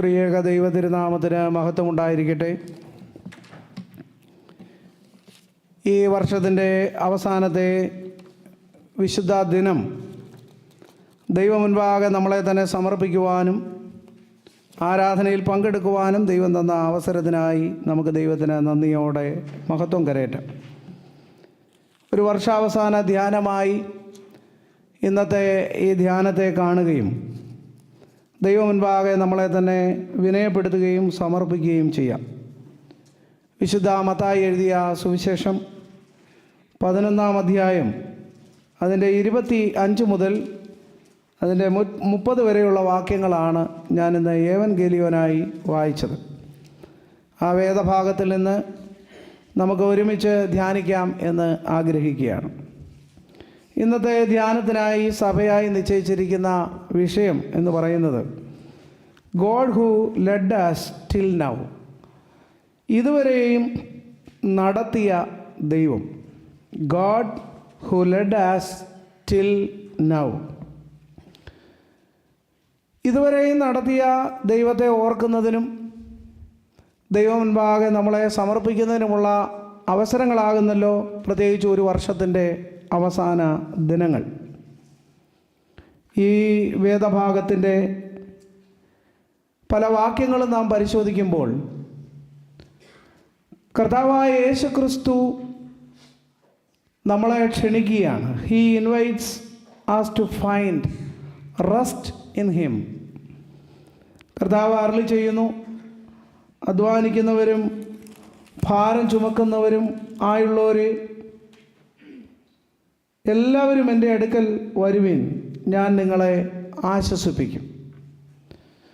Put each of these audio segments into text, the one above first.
ത്രിയേക ദൈവ തിരുനാമത്തിന് മഹത്വമുണ്ടായിരിക്കട്ടെ. ഈ വർഷത്തിൻ്റെ അവസാനത്തെ വിശുദ്ധ ദിനം ദൈവമുൻപാകെ നമ്മളെ തന്നെ സമർപ്പിക്കുവാനും ആരാധനയിൽ പങ്കെടുക്കുവാനും ദൈവം തന്ന അവസരത്തിനായി നമുക്ക് ദൈവത്തിന് നന്ദിയോടെ മഹത്വം കരയറ്റാം. ഒരു വർഷാവസാന ധ്യാനമായി ഇന്നത്തെ ഈ ധ്യാനത്തെ കാണുകയും ദൈവം മുൻപാകെ നമ്മളെ തന്നെ വിനയപ്പെടുത്തുകയും സമർപ്പിക്കുകയും ചെയ്യാം. വിശുദ്ധ മത്തായി എഴുതിയ സുവിശേഷം 11-ാം അധ്യായം അതിൻ്റെ 25 മുതൽ അതിൻ്റെ 30 വരെയുള്ള വാക്യങ്ങളാണ് ഞാനിന്ന് ഏവൻഗേലിയോനായി വായിച്ചത്. ആ വേദഭാഗത്തിൽ നിന്ന് നമുക്ക് ഒരുമിച്ച് ധ്യാനിക്കാം എന്ന് ആഗ്രഹിക്കുകയാണ്. ഇന്നത്തെ ധ്യാനത്തിനായി സഭയായി നിശ്ചയിച്ചിരിക്കുന്ന വിഷയം എന്ന് പറയുന്നത് God who led us till now, ഇതുവരെയും നടത്തിയ ദൈവം. God who led us till now, ഇതുവരെയും നടത്തിയ ദൈവത്തെ ഓർക്കുന്നതിനും ദൈവം മുൻപാകെ നമ്മളെ സമർപ്പിക്കുന്നതിനുമുള്ള അവസരങ്ങളാകുന്നല്ലോ പ്രത്യേകിച്ച് ഒരു വർഷത്തിൻ്റെ അവസാന ദിനങ്ങൾ. ഈ വേദഭാഗത്തിൻ്റെ പല വാക്യങ്ങളും നാം പരിശോധിക്കുമ്പോൾ കർത്താവായ യേശുക്രിസ്തു നമ്മളെ ക്ഷണിക്കുകയാണ്. He invites us to find rest in him. കർത്താവ് അരുളി ചെയ്യുന്നു, അധ്വാനിക്കുന്നവരും ഭാരം ചുമക്കുന്നവരും ആയുള്ളവരെ എല്ലാവരും എൻ്റെ അടുക്കൽ വരുവിൻ, ഞാൻ നിങ്ങളെ ആശ്വസിപ്പിക്കും.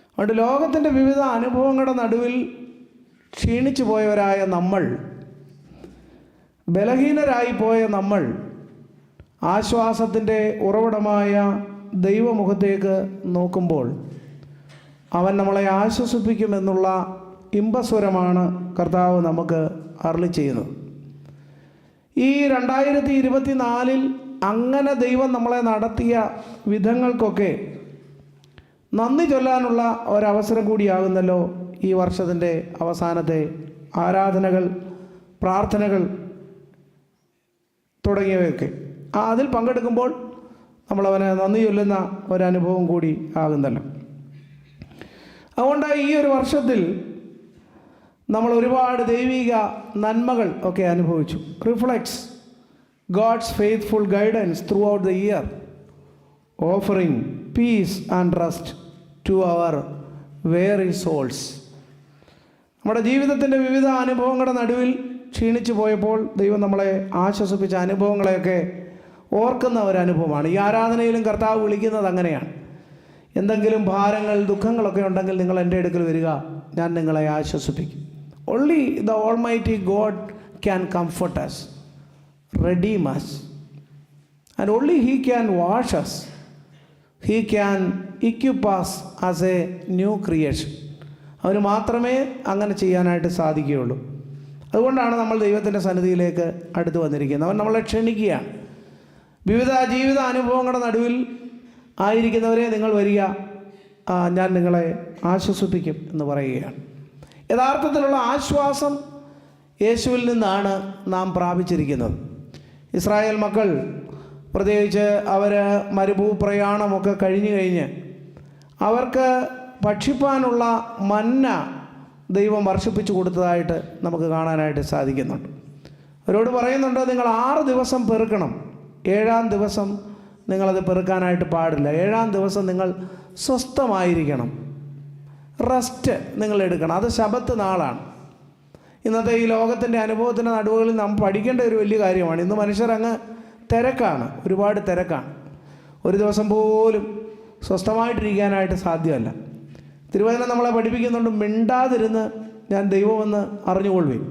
അതുകൊണ്ട് ലോകത്തിൻ്റെ വിവിധ അനുഭവങ്ങളുടെ നടുവിൽ ക്ഷീണിച്ചു പോയവരായ നമ്മൾ, ബലഹീനരായി പോയ നമ്മൾ, ആശ്വാസത്തിൻ്റെ ഉറവിടമായ ദൈവമുഖത്തേക്ക് നോക്കുമ്പോൾ അവൻ നമ്മളെ ആശ്വസിപ്പിക്കുമെന്നുള്ള ഇമ്പസ്വരമാണ് കർത്താവ് നമുക്ക് അരുളി ചെയ്യുന്നത്. ഈ 2024 അങ്ങനെ ദൈവം നമ്മളെ നടത്തിയ വിധങ്ങൾക്കൊക്കെ നന്ദി ചൊല്ലാനുള്ള ഒരവസരം കൂടിയാകുന്നല്ലോ ഈ വർഷത്തിൻ്റെ അവസാനത്തെ ആരാധനകൾ, പ്രാർത്ഥനകൾ തുടങ്ങിയവയൊക്കെ. അതിൽ പങ്കെടുക്കുമ്പോൾ നമ്മളവന് നന്ദി ചൊല്ലുന്ന ഒരനുഭവം കൂടി ആകുന്നല്ലോ. അതുകൊണ്ട് ഈ ഒരു വർഷത്തിൽ നമ്മൾ ഒരുപാട് ദൈവിക നന്മകൾ ഒക്കെ അനുഭവിച്ചു. Reflects God's faithful guidance throughout the year, offering peace and rest to our weary souls. നമ്മുടെ ജീവിതത്തിൻ്റെ വിവിധ അനുഭവങ്ങളുടെ നടുവിൽ ക്ഷീണിച്ചു പോയപ്പോൾ ദൈവം നമ്മളെ ആശ്വസിപ്പിച്ച അനുഭവങ്ങളെയൊക്കെ ഓർക്കുന്ന ഒരനുഭവമാണ്. ഈ ആരാധനയിലും കർത്താവ് വിളിക്കുന്നത് അങ്ങനെയാണ്. എന്തെങ്കിലും ഭാരങ്ങൾ, ദുഃഖങ്ങളൊക്കെ ഉണ്ടെങ്കിൽ നിങ്ങൾ എൻ്റെ അടുക്കൽ വരിക, ഞാൻ നിങ്ങളെ ആശ്വസിപ്പിക്കും. Only the Almighty God can comfort us, redeem us, and only He can wash us. He can equip us as a new creation. അവന് മാത്രമേ അങ്ങനെ ചെയ്യാനായിട്ട് സാധിക്കുകയുള്ളൂ. അതുകൊണ്ടാണ് നമ്മൾ ദൈവത്തിൻ്റെ സന്നിധിയിലേക്ക് അടുത്ത് വന്നിരിക്കുന്നത്. അവൻ നമ്മളെ ക്ഷണിക്കുകയാണ്. വിവിധ ജീവിത അനുഭവങ്ങളുടെ നടുവിൽ ആയിരിക്കുന്നവരെ നിങ്ങൾ വരിക, ഞാൻ നിങ്ങളെ ആശ്വസിപ്പിക്കും എന്ന് പറയുകയാണ്. യഥാർത്ഥത്തിലുള്ള ആശ്വാസം യേശുവിൽ നിന്നാണ് നാം പ്രാപിച്ചിരിക്കുന്നത്. ഇസ്രായേൽ മക്കൾ പ്രത്യേകിച്ച് അവർ മരുഭൂപ്രയാണമൊക്കെ കഴിഞ്ഞ് അവർക്ക് ഭക്ഷിപ്പാനുള്ള മന്ന ദൈവം വർഷിപ്പിച്ചു കൊടുത്തതായിട്ട് നമുക്ക് കാണാനായിട്ട് സാധിക്കുന്നുണ്ട്. അവരോട് പറയുന്നുണ്ട്, നിങ്ങൾ 6 ദിവസം പെറുക്കണം, 7-ാം ദിവസം നിങ്ങളത് പെറുക്കാനായിട്ട് പാടില്ല. 7-ാം ദിവസം നിങ്ങൾ സ്വസ്ഥമായിരിക്കണം, റെസ്റ്റ് നിങ്ങൾ എടുക്കണം. അത് ശബത്ത് നാളാണ്. ഇന്നത്തെ ഈ ലോകത്തിൻ്റെ അനുഭവത്തിൻ്റെ നടുവുകളിൽ നാം പഠിക്കേണ്ട ഒരു വലിയ കാര്യമാണ്. ഇന്ന് മനുഷ്യരങ്ങ് തിരക്കാണ്, ഒരുപാട് തിരക്കാണ്. ഒരു ദിവസം പോലും സ്വസ്ഥമായിട്ടിരിക്കാനായിട്ട് സാധ്യമല്ല. തിരുവചനം നമ്മളെ പഠിപ്പിക്കുന്നുണ്ട്, മിണ്ടാതിരുന്ന് ഞാൻ ദൈവമെന്ന് അറിഞ്ഞുകൊള്ളുവിൻ.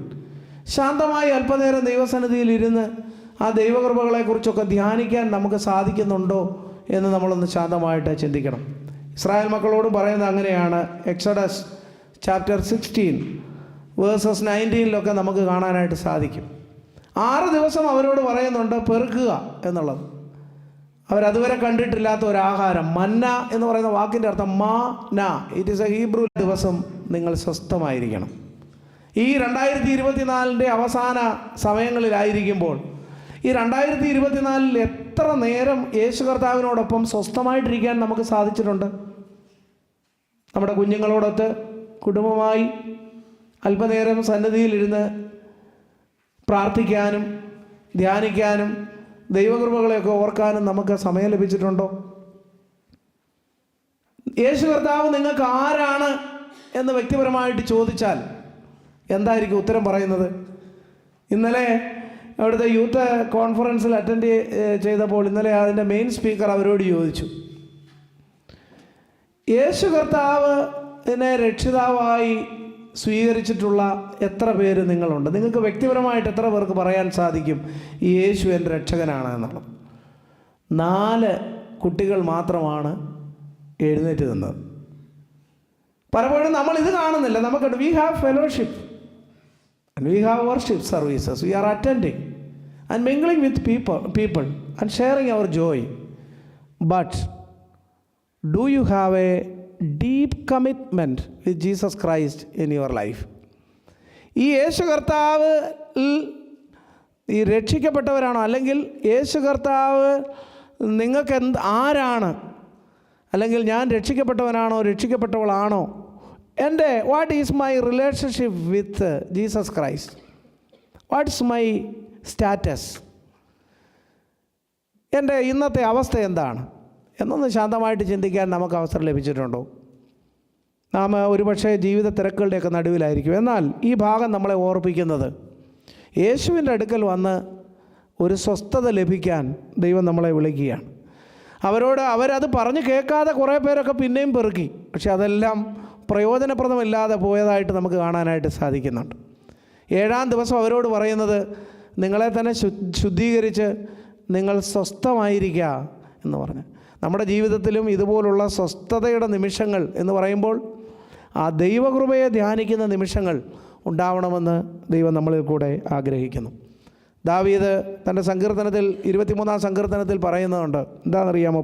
ശാന്തമായി അല്പനേരം ദൈവസന്നിധിയിൽ ഇരുന്ന് ആ ദൈവകൃപകളെക്കുറിച്ചൊക്കെ ധ്യാനിക്കാൻ നമുക്ക് സാധിക്കുന്നുണ്ടോ എന്ന് നമ്മളൊന്ന് ശാന്തമായിട്ട് ചിന്തിക്കണം. ഇസ്രായേൽ മക്കളോട് പറയുന്നത് അങ്ങനെയാണ്. എക്സോഡസ് ചാപ്റ്റർ 16 വേഴ്സസ് 19 നമുക്ക് കാണാനായിട്ട് സാധിക്കും. 6 ദിവസം അവരോട് പറയുന്നുണ്ട് പെറുക്കുക എന്നുള്ളത്. അവരതുവരെ കണ്ടിട്ടില്ലാത്ത ഒരാഹാരം, മന്ന എന്ന് പറയുന്ന വാക്കിൻ്റെ അർത്ഥം മാന. It is A Hebrew. ദിവസം നിങ്ങൾ സ്വസ്ഥമായിരിക്കണം. ഈ 2024 അവസാന സമയങ്ങളിലായിരിക്കുമ്പോൾ ഈ 2024 എത്ര നേരം യേശു കർത്താവിനോടൊപ്പം സ്വസ്ഥമായിട്ടിരിക്കാൻ നമുക്ക് സാധിച്ചിട്ടുണ്ട്? നമ്മുടെ കുഞ്ഞുങ്ങളോടൊത്ത് കുടുംബമായി അല്പനേരം സന്നിധിയിലിരുന്ന് പ്രാർത്ഥിക്കാനും ധ്യാനിക്കാനും ദൈവകൃപകളെയൊക്കെ ഓർക്കാനും നമുക്ക് സമയം ലഭിച്ചിട്ടുണ്ടോ? യേശു കർത്താവ് നിങ്ങൾക്ക് ആരാണ് എന്ന് വ്യക്തിപരമായിട്ട് ചോദിച്ചാൽ എന്തായിരിക്കും ഉത്തരം പറയുന്നത്? ഇന്നലെ അവിടുത്തെ യൂത്ത് കോൺഫറൻസിൽ അറ്റൻഡ് ചെയ്തപ്പോൾ ഇന്നലെ അതിൻ്റെ മെയിൻ സ്പീക്കർ അവരോട് ചോദിച്ചു, യേശു കർത്താവിനെ രക്ഷിതാവായി സ്വീകരിച്ചിട്ടുള്ള എത്ര പേര് നിങ്ങളുണ്ട്? നിങ്ങൾക്ക് വ്യക്തിപരമായിട്ട് എത്ര പേർക്ക് പറയാൻ സാധിക്കും ഈ യേശു എൻ്റെ രക്ഷകനാണ് എന്നുള്ളത്? 4 കുട്ടികൾ മാത്രമാണ് എഴുന്നേറ്റ് നിന്നത്. പലപ്പോഴും നമ്മൾ ഇത് കാണുന്നില്ല. നമുക്ക് we have fellowship and we have worship services. We are attending and mingling with people and sharing our joy. But do you have a deep commitment with Jesus Christ in your life? ഈ യേശു കർത്താവ് ഈ രക്ഷിക്കപ്പെട്ടവരാണോ, അല്ലെങ്കിൽ യേശു കർത്താവ് നിങ്ങൾക്ക് ആരാണ്, അല്ലെങ്കിൽ ഞാൻ രക്ഷിക്കപ്പെട്ടവനാണോ രക്ഷിക്കപ്പെട്ടവളാണോ? എൻ്റെ what is my relationship with Jesus Christ? What's my status? എൻ്റെ ഇന്നത്തെ അവസ്ഥ എന്താണ് എന്നൊന്ന് ശാന്തമായിട്ട് ചിന്തിക്കാൻ നമുക്ക് അവസരം ലഭിച്ചിട്ടുണ്ടോ? നാം ഒരുപക്ഷെ ജീവിത തിരക്കുകളുടെയൊക്കെ നടുവിലായിരിക്കും. എന്നാൽ ഈ ഭാഗം നമ്മളെ ഓർപ്പിക്കുന്നത് യേശുവിൻ്റെ അടുക്കൽ വന്ന് ഒരു സ്വസ്ഥത ലഭിക്കാൻ ദൈവം നമ്മളെ വിളിക്കുകയാണ്. അവരത് പറഞ്ഞ് കേൾക്കാതെ കുറേ പേരൊക്കെ പിന്നെയും പെറുക്കി, പക്ഷെ അതെല്ലാം പ്രയോജനപ്രദമില്ലാതെ പോയതായിട്ട് നമുക്ക് കാണാനായിട്ട് സാധിക്കുന്നുണ്ട്. 7-ാം ദിവസം അവരോട് പറയുന്നത്, നിങ്ങളെ തന്നെ ശുദ്ധീകരിച്ച് നിങ്ങൾ സ്വസ്ഥമായിരിക്കുക എന്ന് പറഞ്ഞ്. നമ്മുടെ ജീവിതത്തിലും ഇതുപോലുള്ള സ്വസ്ഥതയുടെ നിമിഷങ്ങൾ എന്ന് പറയുമ്പോൾ ആ ദൈവകൃപയെ ധ്യാനിക്കുന്ന നിമിഷങ്ങൾ ഉണ്ടാവണമെന്ന് ദൈവം നമ്മളിൽ കൂടെ ആഗ്രഹിക്കുന്നു. ദാവീദ് തൻ്റെ സങ്കീർത്തനത്തിൽ 23-ാം സങ്കീർത്തനത്തിൽ പറയുന്നുണ്ട്, എന്താണെന്നറിയാമോ?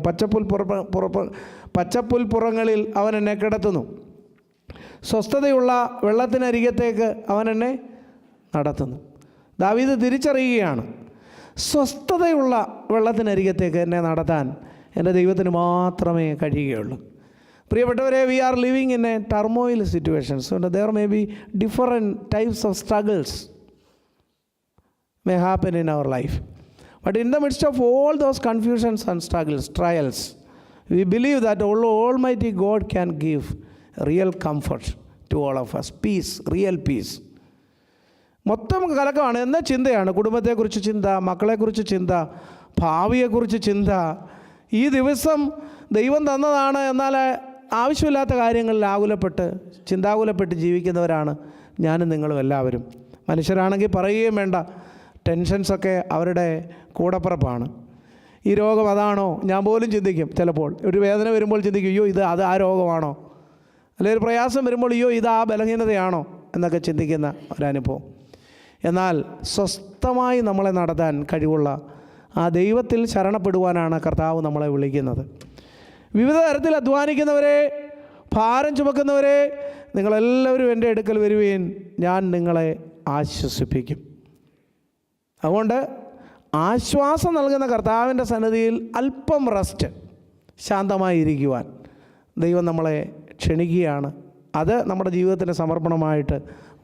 പച്ചപ്പുൽപ്പുറങ്ങളിൽ അവൻ എന്നെ കിടത്തുന്നു, സ്വസ്ഥതയുള്ള വെള്ളത്തിനരികത്തേക്ക് അവൻ എന്നെ നടത്തുന്നു. ദാവീദ് തിരിച്ചറിയുകയാണ്, സ്വസ്ഥതയുള്ള വെള്ളത്തിനരികത്തേക്ക് എന്നെ നടത്താൻ എൻ്റെ ദൈവത്തിന് മാത്രമേ കഴിയുകയുള്ളൂ. പ്രിയപ്പെട്ടവരെ, we are living in a turmoil situations. So there may be different types of struggles may happen in our life. But in the midst of all those confusions and struggles, trials, we believe that Almighty God can give real comfort to all of us. Peace, real peace. മൊത്തം കലക്കമാണ്. എന്ന ചിന്തയാണ്. കുടുംബത്തെക്കുറിച്ച് ചിന്ത, മക്കളെക്കുറിച്ച് ചിന്ത, ഭാവിയെക്കുറിച്ച് ചിന്ത. ഈ ദിവസം ദൈവം തന്നതാണ്, എന്നാൽ ആവശ്യമില്ലാത്ത കാര്യങ്ങളിൽ ചിന്താകുലപ്പെട്ട് ജീവിക്കുന്നവരാണ് ഞാനും നിങ്ങളും എല്ലാവരും. മനുഷ്യരാണെങ്കിൽ പറയുകയും വേണ്ട, ടെൻഷൻസൊക്കെ അവരുടെ കൂടപ്പിറപ്പാണ്. ഈ രോഗം അതാണോ ഞാൻ പോലും ചിന്തിക്കും. ചിലപ്പോൾ ഒരു വേദന വരുമ്പോൾ ചിന്തിക്കും, അയ്യോ അത് ആ രോഗമാണോ? അല്ലെങ്കിൽ ഒരു പ്രയാസം വരുമ്പോൾ അയ്യോ ഇത് ആ ബലഹീനതയാണോ എന്നൊക്കെ ചിന്തിക്കുന്ന ഒരനുഭവം. എന്നാൽ സ്വസ്ഥമായി നമ്മളെ നടത്താൻ കഴിവുള്ള ആ ദൈവത്തിൽ ശരണപ്പെടുവാനാണ് കർത്താവ് നമ്മളെ വിളിക്കുന്നത്. വിവിധ തരത്തിൽ അധ്വാനിക്കുന്നവരെ, ഭാരം ചുമക്കുന്നവരെ, നിങ്ങളെല്ലാവരും എൻ്റെ അടുക്കൽ വരുവീൻ, ഞാൻ നിങ്ങളെ ആശ്വസിപ്പിക്കും. അതുകൊണ്ട് ആശ്വാസം നൽകുന്ന കർത്താവിൻ്റെ സന്നിധിയിൽ അല്പം റെസ്റ്റ്, ശാന്തമായിരിക്കുവാൻ ദൈവം നമ്മളെ ക്ഷണിക്കുകയാണ്. അത് നമ്മുടെ ജീവിതത്തിൻ്റെ സമർപ്പണമായിട്ട്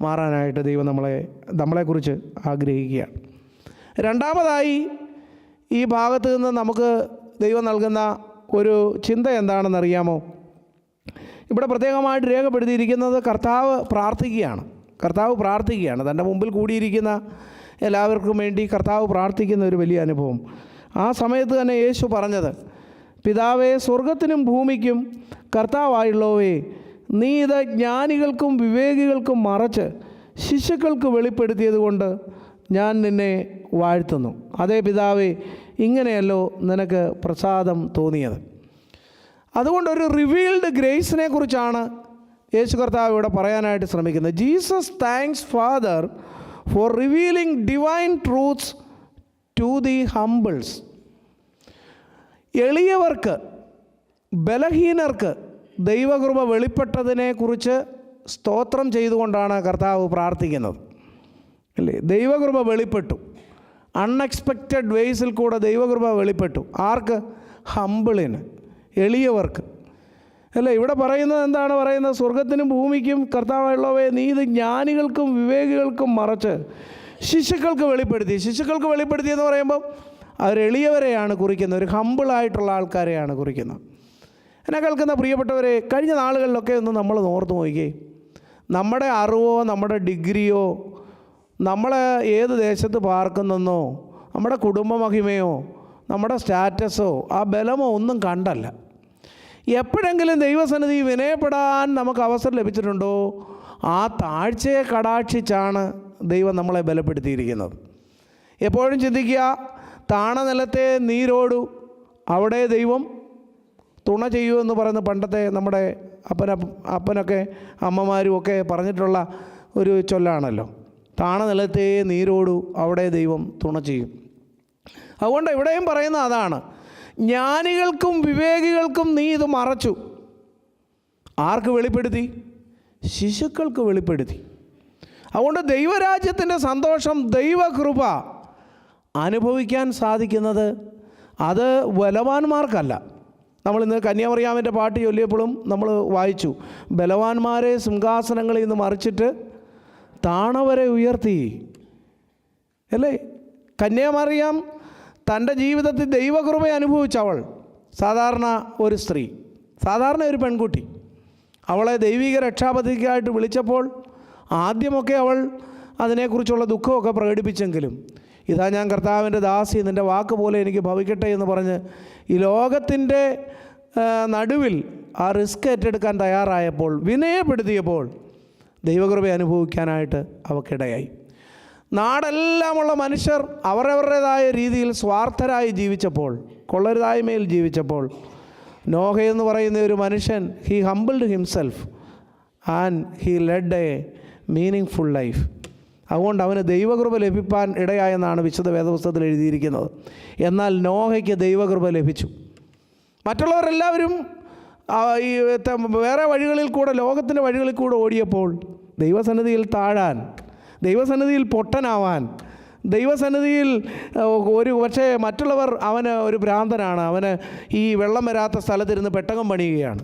മാറാനായിട്ട് ദൈവം നമ്മളെക്കുറിച്ച് ആഗ്രഹിക്കുകയാണ്. രണ്ടാമതായി ഈ ഭാഗത്ത് നിന്ന് നമുക്ക് ദൈവം നൽകുന്ന ഒരു ചിന്ത എന്താണെന്നറിയാമോ? ഇവിടെ പ്രത്യേകമായിട്ട് രേഖപ്പെടുത്തിയിരിക്കുന്നത് കർത്താവ് പ്രാർത്ഥിക്കുകയാണ്. തൻ്റെ മുമ്പിൽ കൂടിയിരിക്കുന്ന എല്ലാവർക്കും വേണ്ടി കർത്താവ് പ്രാർത്ഥിക്കുന്ന ഒരു വലിയ അനുഭവം. ആ സമയത്ത് തന്നെ യേശു പറഞ്ഞത്, പിതാവേ, സ്വർഗത്തിനും ഭൂമിക്കും കർത്താവായുള്ളവേ, നീ ഇത് ജ്ഞാനികൾക്കും വിവേകികൾക്കും മറച്ച് ശിശുക്കൾക്ക് വെളിപ്പെടുത്തിയത് കൊണ്ട് ഞാൻ നിന്നെ വാഴ്ത്തുന്നു. അതേ പിതാവേ, ഇങ്ങനെയല്ലോ നിനക്ക് പ്രസാദം തോന്നിയത്. അതുകൊണ്ടൊരു റിവീൽഡ് ഗ്രേസിനെ കുറിച്ചാണ് യേശു കർത്താവ് ഇവിടെ പറയാനായിട്ട് ശ്രമിക്കുന്നത്. Jesus thanks father for revealing divine truths to the humbles. എളിയവർക്ക്, ബലഹീനർക്ക് ദൈവകൃപ വെളിപ്പെട്ടതിനെക്കുറിച്ച് സ്തോത്രം ചെയ്തുകൊണ്ടാണ് കർത്താവ് പ്രാർത്ഥിക്കുന്നത്, അല്ലേ? ദൈവകൃപ വെളിപ്പെട്ടു. അൺഎക്സ്പെക്റ്റഡ് വേസിൽ കൂടെ ദൈവകൃപ വെളിപ്പെട്ടു. ആർക്ക്? ഹമ്പിളിന്, എളിയവർക്ക്, അല്ലേ? ഇവിടെ പറയുന്നത് എന്താണ് പറയുന്നത്? സ്വർഗത്തിനും ഭൂമിക്കും കർത്താവുള്ളവയെ നീ ഇത് ജ്ഞാനികൾക്കും വിവേകികൾക്കും മറച്ച് ശിശുക്കൾക്ക് വെളിപ്പെടുത്തി. ശിശുക്കൾക്ക് വെളിപ്പെടുത്തി എന്ന് പറയുമ്പം അവർ എളിയവരെയാണ് കുറിക്കുന്നത്, ഒരു ഹമ്പിളായിട്ടുള്ള ആൾക്കാരെയാണ് കുറിക്കുന്നത്. എന്നെ കേൾക്കുന്ന പ്രിയപ്പെട്ടവരെ, കഴിഞ്ഞ നാളുകളിലൊക്കെ ഒന്ന് നമ്മൾ ഓർത്ത് നോക്കിക്കേ. നമ്മുടെ അറിവോ നമ്മുടെ ഡിഗ്രിയോ നമ്മൾ ഏത് ദേശത്ത് പാർക്കുന്നെന്നോ നമ്മുടെ കുടുംബമഹിമയോ നമ്മുടെ സ്റ്റാറ്റസോ ആ ബലമോ ഒന്നും കണ്ടല്ല. എപ്പോഴെങ്കിലും ദൈവസന്നിധി വിനയപ്പെടാൻ നമുക്ക് അവസരം ലഭിച്ചിട്ടുണ്ടോ, ആ താഴ്ചയെ കടാക്ഷിച്ചാണ് ദൈവം നമ്മളെ ബലപ്പെടുത്തിയിരിക്കുന്നത്. എപ്പോഴും ചിന്തിക്കുക, താണ നിലത്തെ നീരോടു അവിടെ ദൈവം തുണ ചെയ്യുമെന്ന് പറയുന്ന പണ്ടത്തെ നമ്മുടെ അപ്പനൊക്കെ അമ്മമാരും ഒക്കെ പറഞ്ഞിട്ടുള്ള ഒരു ചൊല്ലാണല്ലോ. താണ നിലത്തെ നീരോടു അവിടെ ദൈവം തുണ ചെയ്യും. അതുകൊണ്ട് ഇവിടെയും പറയുന്ന അതാണ്, ജ്ഞാനികൾക്കും വിവേകികൾക്കും നീ ഇത് മറച്ചു. ആർക്ക് വെളിപ്പെടുത്തി? ശിശുക്കൾക്ക് വെളിപ്പെടുത്തി. അതുകൊണ്ട് ദൈവരാജ്യത്തിൻ്റെ സന്തോഷം, ദൈവകൃപ അനുഭവിക്കാൻ സാധിക്കുന്നത് അത് ബലവാന്മാർക്കല്ല. നമ്മളിന്ന് കന്യാമറിയാമിൻ്റെ പാട്ട് ചൊല്ലിയപ്പോഴും നമ്മൾ വായിച്ചു, ബലവാന്മാരെ സിംഹാസനങ്ങളിൽ നിന്ന് മറിച്ചിട്ട് താണവരെ ഉയർത്തി, അല്ലേ? കന്യാമറിയാം തൻ്റെ ജീവിതത്തിൽ ദൈവകൃപ അനുഭവിച്ചവൾ, സാധാരണ ഒരു സ്ത്രീ, സാധാരണ ഒരു പെൺകുട്ടി. അവളെ ദൈവിക രക്ഷാപദ്ധതിക്കായിട്ട് വിളിച്ചപ്പോൾ ആദ്യമൊക്കെ അവൾ അതിനെക്കുറിച്ചുള്ള ദുഃഖമൊക്കെ പ്രകടിപ്പിച്ചെങ്കിലും ഇതാ ഞാൻ കർത്താവിൻ്റെ ദാസി, നിൻ്റെ വാക്ക് പോലെ എനിക്ക് ഭവിക്കട്ടെ എന്ന് പറഞ്ഞ് ഈ ലോകത്തിൻ്റെ നടുവിൽ ആ റിസ്ക് ഏറ്റെടുക്കാൻ തയ്യാറായപ്പോൾ, വിനയപ്പെടുത്തിയപ്പോൾ ദൈവകൃപ അനുഭവിക്കാനായിട്ട് അവക്കിടയായി. നാടെല്ലാമുള്ള മനുഷ്യർ അവരവരുടേതായ രീതിയിൽ സ്വാർത്ഥരായി ജീവിച്ചപ്പോൾ, കൊള്ളരുതായ്മയിൽ ജീവിച്ചപ്പോൾ, നോഹ എന്ന് പറയുന്ന ഒരു മനുഷ്യൻ, he humbled himself and he lead A meaning full life. അതുകൊണ്ട് അവന് ദൈവകൃപ ലഭിക്കാൻ ഇടയായെന്നാണ് വിശുദ്ധ വേദപുസ്തകത്തിൽ എഴുതിയിരിക്കുന്നത്. എന്നാൽ നോഹയ്ക്ക് ദൈവകൃപ ലഭിച്ചു. മറ്റുള്ളവരെല്ലാവരും ഈ വേറെ വഴികളിൽ കൂടെ, ലോകത്തിൻ്റെ വഴികളിൽ കൂടെ ഓടിയപ്പോൾ ദൈവസന്നിധിയിൽ താഴാൻ, ദൈവസന്നിധിയിൽ പൊട്ടനാവാൻ, ദൈവസന്നിധിയിൽ പക്ഷേ മറ്റുള്ളവർ അവന് ഒരു ഭ്രാന്തനാണ്, അവന് ഈ വെള്ളം വരാത്ത സ്ഥലത്തിരുന്ന് പെട്ടകം പണിയുകയാണ്,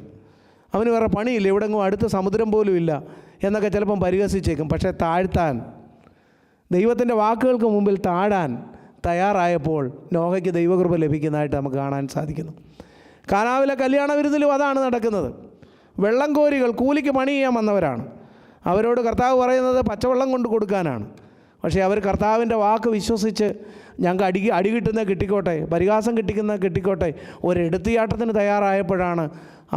അവന് വേറെ പണിയില്ല, എവിടെങ്ങും അടുത്ത് സമുദ്രം പോലും ഇല്ല എന്നൊക്കെ ചിലപ്പം പരിഹസിച്ചേക്കും. പക്ഷേ താഴ്ത്താൻ, ദൈവത്തിൻ്റെ വാക്കുകൾക്ക് മുമ്പിൽ താഴാൻ തയ്യാറായപ്പോൾ നോഹയ്ക്ക് ദൈവകൃപ ലഭിക്കുന്നതായിട്ട് നമുക്ക് കാണാൻ സാധിക്കുന്നു. കാനാവിലെ കല്യാണ വിരുന്നിലും അതാണ് നടക്കുന്നത്. വെള്ളം കോരികൾ കൂലിക്ക് പണി ചെയ്യാൻ വന്നവരാണ്. അവരോട് കർത്താവ് പറയുന്നത് പച്ചവെള്ളം കൊണ്ട് കൊടുക്കാനാണ്. പക്ഷേ അവർ കർത്താവിൻ്റെ വാക്ക് വിശ്വസിച്ച് ഞങ്ങൾക്ക് അടി കിട്ടുന്ന കിട്ടിക്കോട്ടെ, പരിഹാസം കിട്ടിക്കോട്ടെ, ഒരെടുത്തിയാട്ടത്തിന് തയ്യാറായപ്പോഴാണ്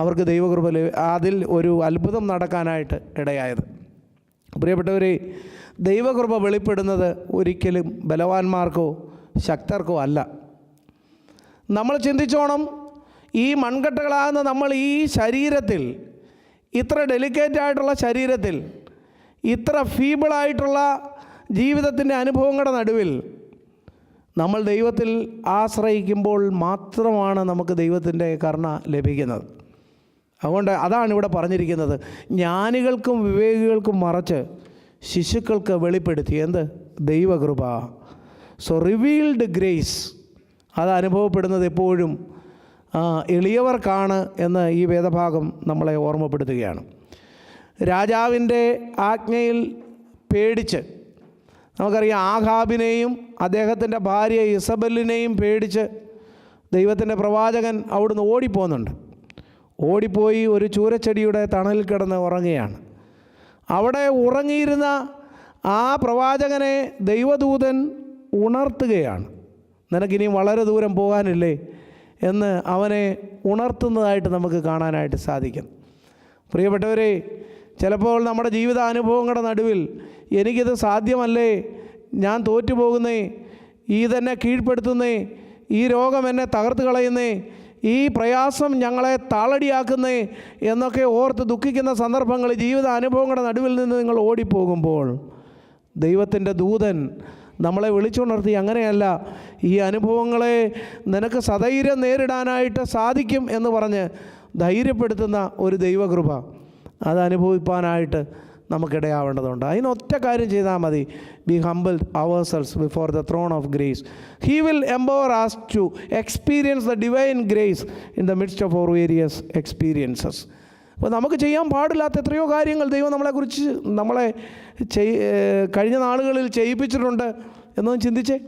അവർക്ക് ദൈവകൃപ അതിൽ ഒരു അത്ഭുതം നടക്കാനായിട്ട് ഇടയായത്. പ്രിയപ്പെട്ടവരെ, ദൈവകൃപ വെളിപ്പെടുന്നത് ഒരിക്കലും ബലവാന്മാർക്കോ ശക്തർക്കോ അല്ല. നമ്മൾ ചിന്തിച്ചോണം, ഈ മൺകട്ടകളാകുന്ന നമ്മൾ ഈ ശരീരത്തിൽ, ഇത്ര ഡെലിക്കേറ്റായിട്ടുള്ള ശരീരത്തിൽ, ഇത്ര ഫീബിളായിട്ടുള്ള ജീവിതത്തിൻ്റെ അനുഭവങ്ങളുടെ നടുവിൽ നമ്മൾ ദൈവത്തിൽ ആശ്രയിക്കുമ്പോൾ മാത്രമാണ് നമുക്ക് ദൈവത്തിൻ്റെ കരുണ ലഭിക്കുന്നത്. അതുകൊണ്ട് അതാണ് ഇവിടെ പറഞ്ഞിരിക്കുന്നത്, ജ്ഞാനികൾക്കും വിവേകികൾക്കും മറച്ച് ശിശുക്കൾക്ക് വെളിപ്പെടുത്തി. എന്ത്? ദൈവകൃപ. സോ റിവീൽഡ് ഗ്രേസ് അത് അനുഭവപ്പെടുന്നത് എപ്പോഴും എളിയവർക്കാണ് എന്ന് ഈ വേദഭാഗം നമ്മളെ ഓർമ്മപ്പെടുത്തുകയാണ്. രാജാവിൻ്റെ ആജ്ഞയിൽ പേടിച്ച്, നമുക്കറിയാം ആഹാബിനെയും അദ്ദേഹത്തിൻ്റെ ഭാര്യ ഇസബെല്ലിനെയും പേടിച്ച് ദൈവത്തിൻ്റെ പ്രവാചകൻ അവിടുന്ന് ഓടിപ്പോകുന്നുണ്ട്. ഓടിപ്പോയി ഒരു ചൂരച്ചെടിയുടെ തണലിൽ കിടന്ന് ഉറങ്ങുകയാണ്. അവിടെ ഉറങ്ങിയിരുന്ന ആ പ്രവാചകനെ ദൈവദൂതൻ ഉണർത്തുകയാണ്. നിനക്കിനിയും വളരെ ദൂരം പോകാനില്ലേ എന്ന് അവനെ ഉണർത്തുന്നതായിട്ട് നമുക്ക് കാണാനായിട്ട് സാധിക്കും. പ്രിയപ്പെട്ടവരെ, ചിലപ്പോൾ നമ്മുടെ ജീവിതാനുഭവങ്ങളുടെ നടുവിൽ എനിക്കിത് സാധ്യമല്ലേ, ഞാൻ തോറ്റുപോകുന്നേ, ഈ തന്നെ കീഴ്പ്പെടുത്തുന്നേ, ഈ രോഗം എന്നെ തകർത്ത് കളയുന്നേ, ഈ പ്രയാസം ഞങ്ങളെ താളടിയാക്കുന്നേ എന്നൊക്കെ ഓർത്ത് ദുഃഖിക്കുന്ന സന്ദർഭങ്ങൾ, ജീവിത അനുഭവങ്ങളുടെ നടുവിൽ നിന്ന് നിങ്ങൾ ഓടിപ്പോകുമ്പോൾ ദൈവത്തിൻ്റെ ദൂതൻ നമ്മളെ വിളിച്ചുണർത്തി. അങ്ങനെയല്ല, ഈ അനുഭവങ്ങളെ നിനക്ക് സധൈര്യം നേരിടാനായിട്ട് സാധിക്കും എന്ന് പറഞ്ഞ് ധൈര്യപ്പെടുത്തുന്ന ഒരു ദൈവകൃപ അത് അനുഭവിപ്പാനായിട്ട് നമുക്കിടയാവേണ്ടതുണ്ട്. അതിനൊറ്റ കാര്യം ചെയ്താൽ മതി. B humbled ourselves before the throne of grace. He will empower us to experience the divine grace in the midst of our various experiences. അപ്പോൾ നമുക്ക് ചെയ്യാൻ പാടില്ലാത്ത എത്രയോ കാര്യങ്ങൾ ദൈവം നമ്മളെ കഴിഞ്ഞ നാളുകളിൽ ചെയ്യിപ്പിച്ചിട്ടുണ്ട് എന്നൊന്നും ചിന്തിച്ചേ.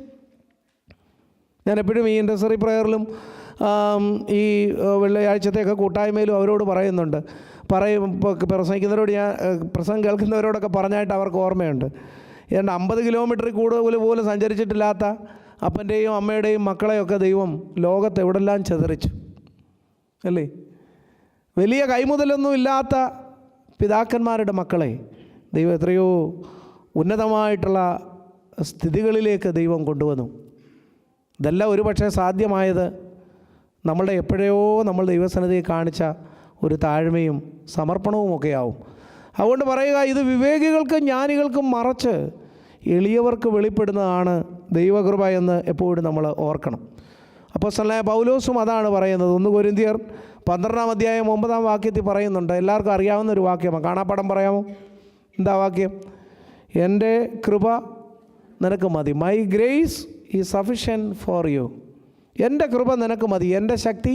ഞാൻ എപ്പോഴും ഈ ഇൻഡസ്ട്രി പ്രയറിലും ഈ വെള്ളിയാഴ്ചത്തെയൊക്കെ കൂട്ടായ്മയിലും അവരോട് പറയുന്നുണ്ട്. പ്രസംഗിക്കുന്നവരോട് പ്രസംഗം കേൾക്കുന്നവരോടൊക്കെ പറഞ്ഞായിട്ട് അവർക്ക് ഓർമ്മയുണ്ട്. ഏതാണ്ട് 50 കിലോമീറ്ററിൽ കൂടുതൽ പോലും സഞ്ചരിച്ചിട്ടില്ലാത്ത അപ്പൻ്റെയും അമ്മയുടെയും മക്കളെയൊക്കെ ദൈവം ലോകത്ത് എവിടെല്ലാം ചിതറിച്ചു അല്ലേ. വലിയ കൈമുതലൊന്നും ഇല്ലാത്ത പിതാക്കന്മാരുടെ മക്കളെ ദൈവം എത്രയോ ഉന്നതമായിട്ടുള്ള സ്ഥിതികളിലേക്ക് ദൈവം കൊണ്ടുവന്നു. ഇതെല്ലാം ഒരുപക്ഷെ സാധ്യമായത് നമ്മളുടെ എപ്പോഴോ നമ്മൾ ദൈവസന്നിധിയെ കാണിച്ച ഒരു താഴ്മയും സമർപ്പണവുമൊക്കെ ആവും. അതുകൊണ്ട് പറയുക, ഇത് വിവേകികൾക്കും ജ്ഞാനികൾക്കും മറച്ച് എളിയവർക്ക് വെളിപ്പെടുന്നതാണ് ദൈവകൃപ എന്ന് എപ്പോഴും നമ്മൾ ഓർക്കണം. അപ്പോസ്തലനായ പൗലോസും അതാണ് പറയുന്നത്. 1 കൊരിന്ത്യർ 12-ാം അധ്യായം 9-ാം വാക്യത്തിൽ പറയുന്നുണ്ട്. എല്ലാവർക്കും അറിയാവുന്ന ഒരു വാക്യമാണ്. കാണാപ്പാടം പറയാമോ? എന്താ വാക്യം? എൻ്റെ കൃപ നിനക്ക് മതി. My grace is sufficient for you. എൻ്റെ കൃപ നിനക്ക് മതി, എൻ്റെ ശക്തി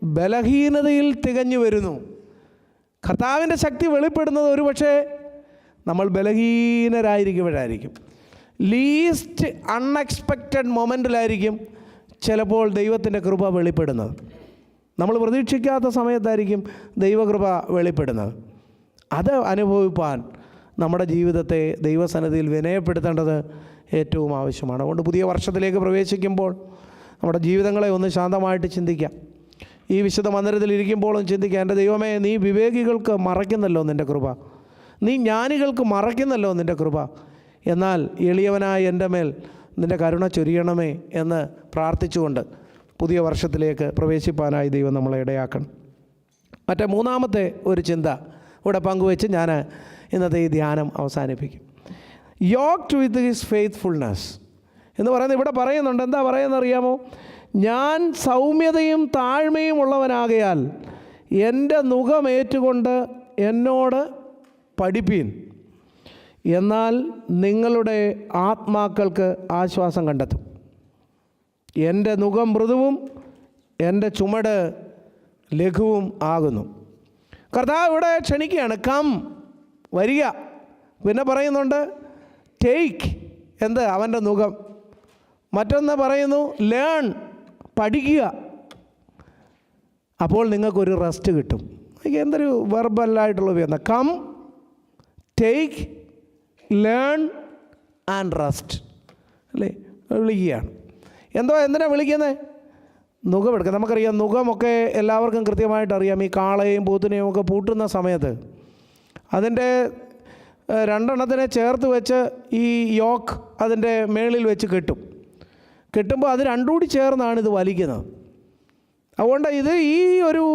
ബലഹീനതയിൽ തികഞ്ഞു വരുന്നു. കർത്താവിൻ്റെ ശക്തി വെളിപ്പെടുന്നത് ഒരുപക്ഷെ നമ്മൾ ബലഹീനരായിരിക്കുമ്പോഴായിരിക്കും. ലീസ്റ്റ് അൺഎക്സ്പെക്റ്റഡ് മൊമെൻറ്റിലായിരിക്കും ചിലപ്പോൾ ദൈവത്തിൻ്റെ കൃപ വെളിപ്പെടുന്നത്. നമ്മൾ പ്രതീക്ഷിക്കാത്ത സമയത്തായിരിക്കും ദൈവകൃപ വെളിപ്പെടുന്നത്. അത് അനുഭവിപ്പാൻ നമ്മുടെ ജീവിതത്തെ ദൈവസന്നിധിയിൽ വിനയപ്പെടുത്തേണ്ടത് ഏറ്റവും ആവശ്യമാണ്. അതുകൊണ്ട് പുതിയ വർഷത്തിലേക്ക് പ്രവേശിക്കുമ്പോൾ നമ്മുടെ ജീവിതങ്ങളെ ഒന്ന് ശാന്തമായിട്ട് ചിന്തിക്കാം. ഈ വിശുദ്ധ മന്ദിരത്തിൽ ഇരിക്കുമ്പോഴും ചിന്തിക്കാം, എൻ്റെ ദൈവമേ, നീ വിവേകികൾക്ക് മറയ്ക്കുന്നല്ലോ നിൻ്റെ കൃപ, നീ ജ്ഞാനികൾക്ക് മറയ്ക്കുന്നല്ലോ നിൻ്റെ കൃപ, എന്നാൽ എളിയവനായ എൻ്റെ മേൽ നിൻ്റെ കരുണ ചൊരിയണമേ എന്ന് പ്രാർത്ഥിച്ചുകൊണ്ട് പുതിയ വർഷത്തിലേക്ക് പ്രവേശിപ്പാനായി ദൈവം നമ്മളെ ഇടയാക്കണം. മറ്റേ മൂന്നാമത്തെ ഒരു ചിന്ത ഇവിടെ പങ്കുവെച്ച് ഞാൻ ഇന്നത്തെ ഈ ധ്യാനം അവസാനിപ്പിക്കും. യോക്ഡ് വിത്ത് ഹിസ് ഫെയ്ത്ത്ഫുൾനെസ് എന്ന് പറയുന്നത് ഇവിടെ പറയുന്നുണ്ട്. എന്താ പറയുന്നത് അറിയാമോ? ഞാൻ സൗമ്യതയും താഴ്മയും ഉള്ളവനാകയാൽ എൻ്റെ നുഖമേറ്റുകൊണ്ട് എന്നോട് പഠിപ്പീൻ, എന്നാൽ നിങ്ങളുടെ ആത്മാക്കൾക്ക് ആശ്വാസം കണ്ടെത്തും. എൻ്റെ നുഖം മൃദുവും എൻ്റെ ചുമട് ലഘുവും ആകുന്നു. കർത്താവ് ഇവിടെ ക്ഷണിക്കുകയാണ്, കം, വരിക. പിന്നെ പറയുന്നുണ്ട് ടേക്ക്, എന്ത്? അവൻ്റെ നുഖം. മറ്റൊന്ന് പറയുന്നു ലേൺ, പഠിക്കുക. അപ്പോൾ നിങ്ങൾക്കൊരു റെസ്റ്റ് കിട്ടും. എന്തൊരു വെർബലായിട്ടുള്ള ഉപയോഗം. Come, take, learn and rest അല്ലേ, വിളിക്കുകയാണ്. എന്തിനാണ് വിളിക്കുന്നത്? നുഖമെടുക്കുക. നമുക്കറിയാം, നുഖമൊക്കെ എല്ലാവർക്കും കൃത്യമായിട്ട് അറിയാം. ഈ കാളയും പൂത്തിനെയും ഒക്കെ പൂട്ടുന്ന സമയത്ത് അതിൻ്റെ 2 എണ്ണത്തിനെ ചേർത്ത് വെച്ച് ഈ യോക്ക് അതിൻ്റെ മേളിൽ വെച്ച് കെട്ടുമ്പോൾ അത് 2 കൂടി ചേർന്നാണ് ഇത് വലിക്കുന്നത്. അതുകൊണ്ട് ഈ ഒരു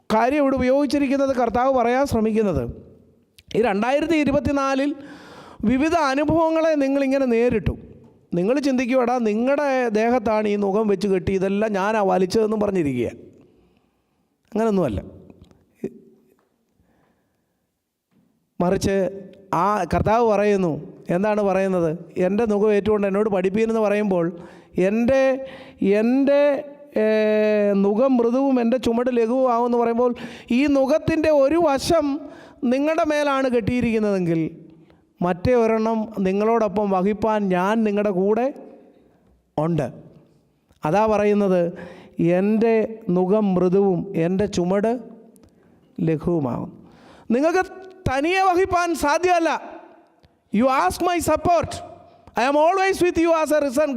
കാര്യം ഇവിടെ ഉപയോഗിച്ചിരിക്കുന്നത് കർത്താവ് പറയാൻ ശ്രമിക്കുന്നത്, ഈ 2024 വിവിധ അനുഭവങ്ങളെ നിങ്ങളിങ്ങനെ നേരിട്ടു. നിങ്ങൾ ചിന്തിക്കുവാടാ, നിങ്ങളുടെ ദേഹത്താണ് ഈ നുഖം വെച്ച് കെട്ടി, ഇതെല്ലാം ഞാനാ വലിച്ചതെന്നും പറഞ്ഞിരിക്കുക. അങ്ങനൊന്നുമല്ല. മറിച്ച് ആ കർത്താവ് പറയുന്നു, എന്താണ് പറയുന്നത്? എൻ്റെ നുഖം ഏറ്റുകൊണ്ട് എന്നോട് പഠിപ്പീനെന്ന് പറയുമ്പോൾ എൻ്റെ നുഖം മൃദുവും എൻ്റെ ചുമട് ലഘുവും ആവുമെന്ന് പറയുമ്പോൾ ഈ നുഖത്തിൻ്റെ ഒരു വശം നിങ്ങളുടെ മേലാണ് കെട്ടിയിരിക്കുന്നതെങ്കിൽ മറ്റേ ഒരെണ്ണം നിങ്ങളോടൊപ്പം വഹിപ്പാൻ ഞാൻ നിങ്ങളുടെ കൂടെ ഉണ്ട്. അതാ പറയുന്നത്, എൻ്റെ നുഖം മൃദുവും എൻ്റെ ചുമട് ലഘുവുമാകും. നിങ്ങൾക്ക് തനിയെ വഹിപ്പാൻ സാധ്യമല്ല. You ask my support. I am always with you as a risen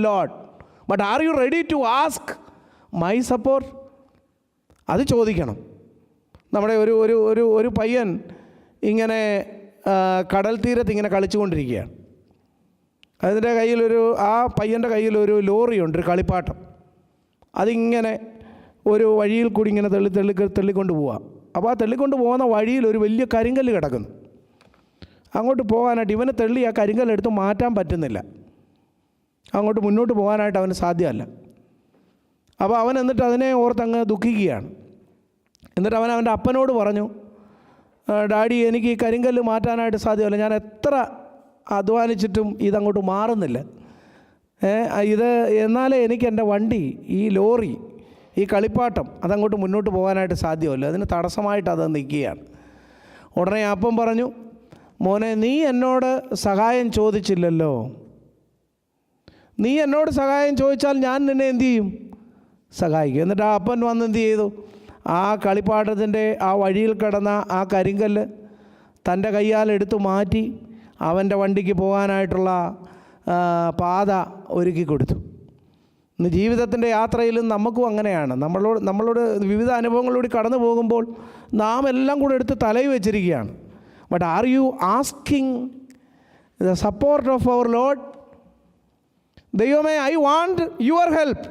Lord. But are you ready to ask my support? അത് ചോദിക്കണം. നമ്മുടെ ഒരു പയ്യൻ ഇങ്ങനെ കടൽ തീരത്ത് ഇങ്ങനെ കളിച്ചുകൊണ്ടിരിക്കുകയാണ്. അതിൻ്റെ ആ പയ്യൻ്റെ കയ്യിലൊരു ലോറിയുണ്ട്, ഒരു കളിപ്പാട്ടം. അതിങ്ങനെ ഒരു വഴിയിൽ കൂടി ഇങ്ങനെ തള്ളിക്കൊണ്ട് പോവുക. അപ്പോൾ ആ തള്ളിക്കൊണ്ട് പോകുന്ന വഴിയിൽ ഒരു വലിയ കരിങ്കല്ല് കിടക്കുന്നു. അങ്ങോട്ട് പോകാനായിട്ട് ഇവനെ തള്ളി ആ കരിങ്കല്ലെടുത്ത് മാറ്റാൻ പറ്റുന്നില്ല. അങ്ങോട്ട് മുന്നോട്ട് പോകാനായിട്ട് അവന് സാധ്യമല്ല. അപ്പോൾ അവൻ എന്നിട്ട് അതിനെ ഓർത്തങ്ങ് ദുഃഖിക്കുകയാണ്. എന്നിട്ട് അവൻ അവൻ്റെ അപ്പനോട് പറഞ്ഞു, ഡാഡി, എനിക്ക് ഈ കരിങ്കല്ല് മാറ്റാനായിട്ട് സാധ്യമല്ല. ഞാൻ എത്ര അധ്വാനിച്ചിട്ടും ഇതങ്ങോട്ട് മാറുന്നില്ല. ഇത് എന്നാലേ എനിക്ക് എൻ്റെ വണ്ടി, ഈ ലോറി, ഈ കളിപ്പാട്ടം അതങ്ങോട്ട് മുന്നോട്ട് പോകാനായിട്ട് സാധ്യമല്ല. അതിന് തടസ്സമായിട്ട് അത് നിൽക്കുകയാണ്. ഉടനെ അപ്പം പറഞ്ഞു, മോനെ, നീ എന്നോട് സഹായം ചോദിച്ചില്ലല്ലോ. നീ എന്നോട് സഹായം ചോദിച്ചാൽ ഞാൻ നിന്നെ എന്തു ചെയ്യും? സഹായിക്കും. എന്നിട്ട് ആ അപ്പൻ വന്ന് എന്ത് ചെയ്തു? ആ കളിപ്പാട്ടത്തിൻ്റെ ആ വഴിയിൽ കിടന്ന ആ കരിങ്കല്ല് തൻ്റെ കയ്യാൽ എടുത്തു മാറ്റി അവൻ്റെ വണ്ടിക്ക് പോകാനായിട്ടുള്ള പാത ഒരുക്കി കൊടുത്തു. ഇന്ന് ജീവിതത്തിൻ്റെ യാത്രയിലും നമുക്കും അങ്ങനെയാണ്. നമ്മളോട് വിവിധ അനുഭവങ്ങളിലൂടെ കടന്നു പോകുമ്പോൾ നാം എല്ലാം കൂടെ എടുത്ത് തലയിൽ വെച്ചിരിക്കുകയാണ്. But are you asking the support of our lord? ദൈവമേ, I want your help.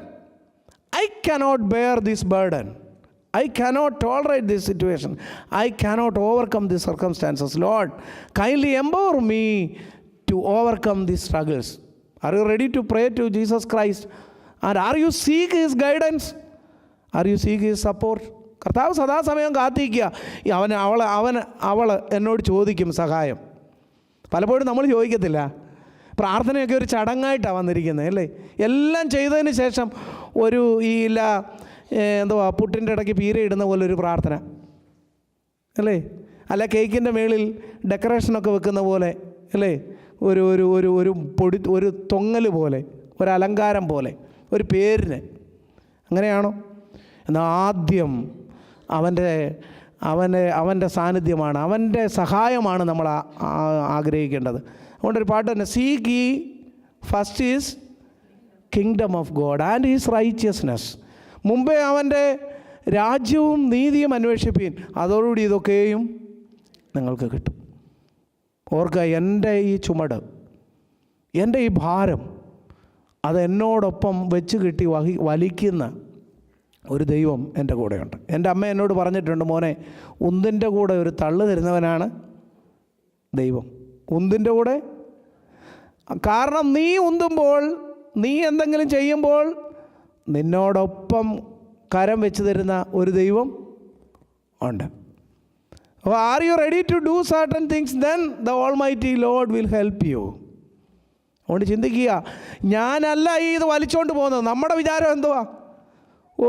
I cannot bear this burden. I cannot tolerate this situation. I cannot overcome these circumstances. Lord, kindly empower me to overcome these struggles. Are you ready to pray to Jesus Christ? And are you seek His guidance? Are you seek His support? കർത്താവ് സദാസമയം കാത്തിരിക്കുക. അവൾ എന്നോട് ചോദിക്കും സഹായം. പലപ്പോഴും നമ്മൾ ചോദിക്കത്തില്ല. പ്രാർത്ഥനയൊക്കെ ഒരു ചടങ്ങായിട്ടാണ് വന്നിരിക്കുന്നത്, അല്ലേ? എല്ലാം ചെയ്തതിന് ശേഷം ഒരു പുട്ടിൻ്റെ ഇടയ്ക്ക് പീര ഇടുന്ന പോലെ ഒരു പ്രാർത്ഥന, അല്ലേ? അല്ല, കേക്കിൻ്റെ മേളിൽ ഡെക്കറേഷനൊക്കെ വെക്കുന്ന പോലെ, അല്ലേ? ഒരു ഒരു ഒരു ഒരു പൊടി ഒരു തൊങ്ങൽ പോലെ, ഒരു അലങ്കാരം പോലെ, ഒരു പേരിന്. അങ്ങനെയാണോ? എന്നാൽ ആദ്യം അവൻ്റെ സാന്നിധ്യമാണ്, അവൻ്റെ സഹായമാണ് നമ്മൾ ആഗ്രഹിക്കേണ്ടത്. അതുകൊണ്ടൊരു പാട്ട് തന്നെ, seek ye first his kingdom of God and his righteousness. മുമ്പേ അവൻ്റെ രാജ്യവും നീതിയും അന്വേഷിപ്പീൻ, അതോടുകൂടി ഇതൊക്കെയും നിങ്ങൾക്ക് കിട്ടും. ഓർക്കുക, എൻ്റെ ഈ ചുമട്, എൻ്റെ ഈ ഭാരം, അതെന്നോടൊപ്പം വെച്ച് കിട്ടി വലിക്കുന്ന ഒരു ദൈവം എൻ്റെ കൂടെയുണ്ട്. എൻ്റെ അമ്മ എന്നോട് പറഞ്ഞിട്ടുണ്ട്, മോനെ, ഉന്തിൻ്റെ കൂടെ ഒരു തള്ളു തരുന്നവനാണ് ദൈവം. ഉന്തിൻ്റെ കൂടെ, കാരണം നീ ഉന്തുമ്പോൾ, നീ എന്തെങ്കിലും ചെയ്യുമ്പോൾ നിന്നോടൊപ്പം കരം വെച്ച് തരുന്ന ഒരു ദൈവം ഉണ്ട്. അപ്പോൾ are you ready to do certain things, then the almighty Lord will help you. അതുകൊണ്ട് ചിന്തിക്കുക, ഞാനല്ല ഇത് വലിച്ചുകൊണ്ട് പോകുന്നത്. നമ്മുടെ വിചാരം എന്തുവാ? ഓ,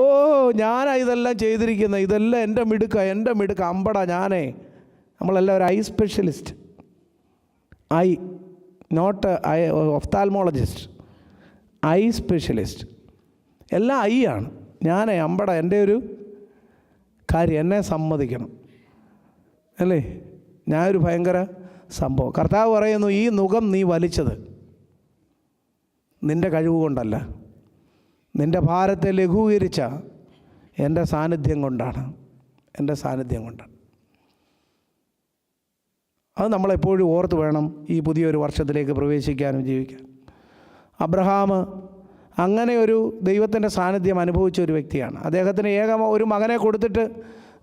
ഞാനാ ഇതെല്ലാം ചെയ്തിരിക്കുന്നത്, ഇതെല്ലാം എൻ്റെ മിടുക്ക അമ്പട ഞാനേ. നമ്മളെല്ലാം ഒരു eye specialist. Eye not ophthalmologist, eye specialist. എല്ലാം ഐ ആണ്. ഞാൻ അമ്പട, എൻ്റെ ഒരു കാര്യം എന്നെ സമ്മതിക്കണം, അല്ലേ? ഞാനൊരു ഭയങ്കര സംഭവം. കർത്താവ് പറയുന്നു, ഈ നുകം നീ വലിച്ചത് നിൻ്റെ കഴിവ് കൊണ്ടല്ല, നിൻ്റെ ഭാരത്തെ ലഘൂകരിച്ച എൻ്റെ സാന്നിധ്യം കൊണ്ടാണ്. അത് നമ്മളെപ്പോഴും ഓർത്ത് വേണം ഈ പുതിയൊരു വർഷത്തിലേക്ക് പ്രവേശിക്കാനും ജീവിക്കാനും. അബ്രഹാം അങ്ങനെ ഒരു ദൈവത്തിൻ്റെ സാന്നിധ്യം അനുഭവിച്ച ഒരു വ്യക്തിയാണ്. അദ്ദേഹത്തിന് ഒരു മകനെ കൊടുത്തിട്ട്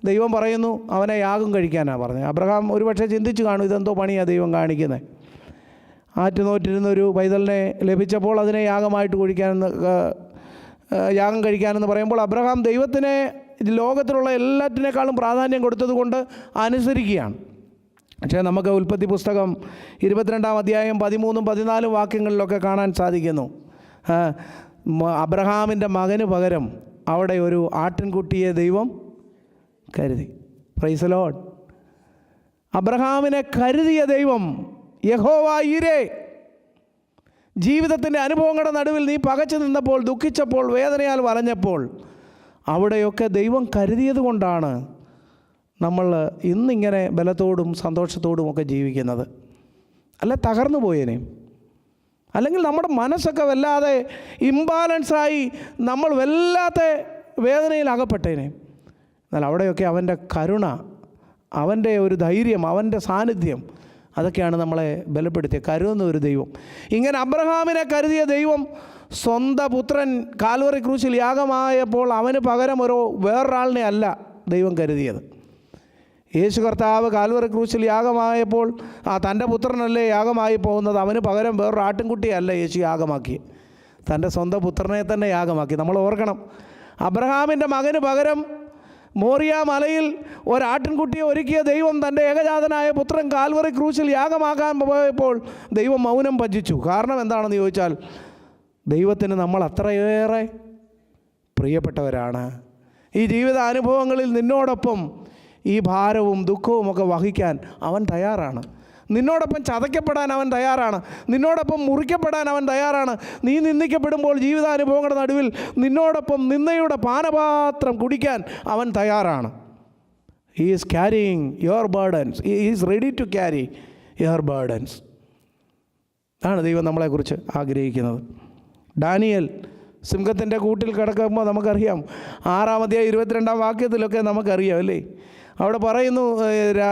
ദൈവം പറയുന്നു അവനെ യാഗം കഴിക്കാനാണ് പറഞ്ഞത്. അബ്രഹാം ഒരുപക്ഷെ ചിന്തിച്ചു കാണും, ഇതെന്തോ പണിയാണ് ദൈവം കാണിക്കുന്നത്. ആറ്റുനോറ്റിരുന്നൊരു പൈതലിനെ ലഭിച്ചപ്പോൾ അതിനെ യാഗമായിട്ട് യാഗം കഴിക്കാനെന്ന് പറയുമ്പോൾ അബ്രഹാം ദൈവത്തിനെ ലോകത്തിലുള്ള എല്ലാറ്റിനേക്കാളും പ്രാധാന്യം കൊടുത്തതുകൊണ്ട് അനുസരിക്കുകയാണ്. പക്ഷേ നമുക്ക് ഉൽപ്പത്തി പുസ്തകം 22-ാം അധ്യായം 13-14 വാക്യങ്ങളിലൊക്കെ കാണാൻ സാധിക്കുന്നു, അബ്രഹാമിൻ്റെ മകന് പകരം അവിടെ ഒരു ആട്ടിൻകുട്ടിയെ ദൈവം കരുതി. Praise the Lord. അബ്രഹാമിനെ കരുതിയ ദൈവം യഹോവ ഈരേ. ജീവിതത്തിൻ്റെ അനുഭവങ്ങളുടെ നടുവിൽ നീ പകച്ചു നിന്നപ്പോൾ, ദുഃഖിച്ചപ്പോൾ, വേദനയാൽ വലഞ്ഞപ്പോൾ, അവിടെയൊക്കെ ദൈവം കരുതിയത് കൊണ്ടാണ് നമ്മൾ ഇന്നിങ്ങനെ ബലത്തോടും സന്തോഷത്തോടും ഒക്കെ ജീവിക്കുന്നത്. അല്ല, തകർന്നു പോയേനെ, അല്ലെങ്കിൽ നമ്മുടെ മനസ്സൊക്കെ വല്ലാതെ ഇംബാലൻസായി നമ്മൾ വല്ലാത്ത വേദനയിൽ അകപ്പെട്ടേനെ. എന്നാൽ അവിടെയൊക്കെ അവൻ്റെ കരുണ, അവൻ്റെ ഒരു ധൈര്യം, അവൻ്റെ സാന്നിധ്യം, അതൊക്കെയാണ് നമ്മളെ ബലപ്പെടുത്തിയത്. കരുതുന്ന ഒരു ദൈവം. ഇങ്ങനെ അബ്രഹാമിനെ കരുതിയ ദൈവം സ്വന്തം പുത്രൻ കാൽവറി ക്രൂശിൽ യാഗമായപ്പോൾ അവന് പകരം വേറൊരാളിനെ അല്ല ദൈവം കരുതിയത്. യേശു കർത്താവ് കാൽവറി ക്രൂശിൽ യാഗമായപ്പോൾ തൻ്റെ പുത്രനല്ലേ യാഗമായി പോകുന്നത്, അവന് പകരം വേറൊരു ആട്ടിൻകുട്ടിയല്ല യേശു യാഗമാക്കി, തൻ്റെ സ്വന്തം പുത്രനെ തന്നെ യാഗമാക്കി. നമ്മൾ ഓർക്കണം, അബ്രഹാമിൻ്റെ മകന് പകരം മോറിയ മലയിൽ ഒരാട്ടിൻകുട്ടിയെ ഒരുക്കിയ ദൈവം തൻ്റെ ഏകജാതനായ പുത്രൻ കാൽവറി ക്രൂശിൽ യാഗമാക്കാൻ പോയപ്പോൾ ദൈവം മൗനം ഭജിച്ചു. കാരണം എന്താണെന്ന് ചോദിച്ചാൽ, ദൈവത്തിന് നമ്മൾ അത്രയേറെ പ്രിയപ്പെട്ടവരാണ്. ഈ ജീവിതാനുഭവങ്ങളിൽ നിന്നോടൊപ്പം ഈ ഭാരവും ദുഃഖവും ഒക്കെ വഹിക്കാൻ അവൻ തയ്യാറാണ്. നിന്നോടൊപ്പം ചതയ്ക്കപ്പെടാൻ അവൻ തയ്യാറാണ്. നിന്നോടൊപ്പം മുറിക്കപ്പെടാൻ അവൻ തയ്യാറാണ്. നീ നിന്ദിക്കപ്പെടുമ്പോൾ ജീവിതാനുഭവങ്ങളുടെ നടുവിൽ നിന്നോടൊപ്പം നിന്ദയുടെ പാനപാത്രം കുടിക്കാൻ അവൻ തയ്യാറാണ്. He is carrying your burdens. He is ready to carry your burdens. അതാണ് ദൈവം നമ്മളെക്കുറിച്ച് ആഗ്രഹിക്കുന്നത്. ഡാനിയേൽ സിംഹത്തിൻ്റെ കൂട്ടിൽ കിടക്കുമ്പോൾ നമുക്കറിയാം, 6-ാം അധ്യായം 22-ാം വാക്യത്തിലൊക്കെ നമുക്കറിയാം അല്ലേ, അവിടെ പറയുന്നു,